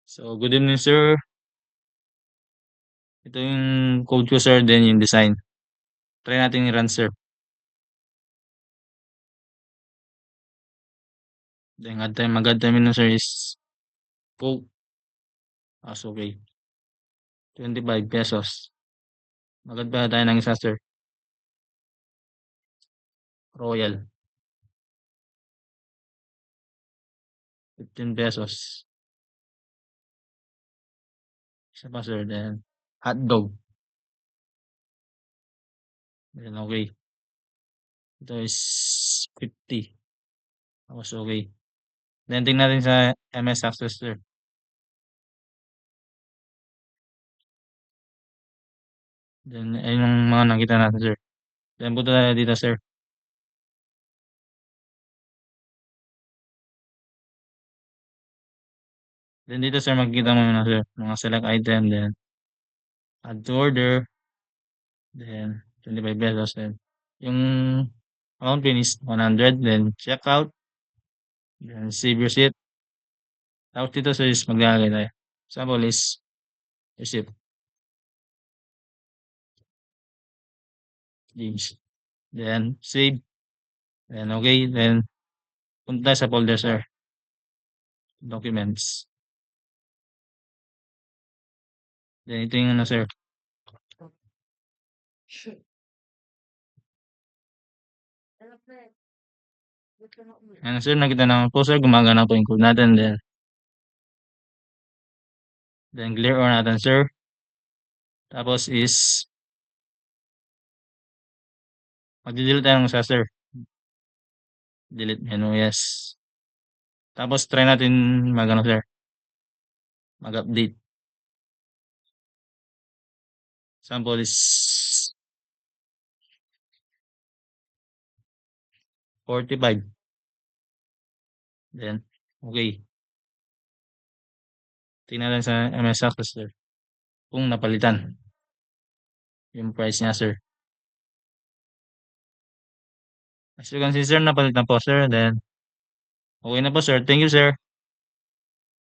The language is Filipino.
So, good evening, sir. Ito yung code ko, sir, then yung design. Try natin i-run, sir. Then, mag-add time nun, sir, is Coke. Okay. 25 pesos. Mag-add pa tayo ng isa, sir. Royal. 15 pesos. Isa pa, sir. Then, hotdog. Then, okay. Ito is 50. Tapos, okay. Then, tingnan natin sa MS Access, sir. Then, ayun yung mga nakita natin, sir. Then, punta tayo dito, sir. Then, dito, sir, makikita mo na, sir. Mga select item, then, add to order. Then, 25 pesos. Then, yung amount pin is 100. Then, checkout. Then, save receipt. Tapos dito, sir, is maglalagay tayo. Example is receipt. James. Then, save. Then, okay. Then, punta sa folder, sir. Documents. Then, ito yung ano, sir. Ano, sir, nakita naman po, sir. Gumagana po yung code natin. Then, clear all natin, sir. Tapos is, mag-delete tayo ng isa, sir. Delete menu, yes. Tapos, try natin mag-ano, sir. Mag-update. Sample is 45. Then, okay. Tingnan lang sa MS Access, sir. Kung napalitan yung price niya, sir. As you can see, sir, napalitan po, sir. Then, okay na po, sir. Thank you, sir.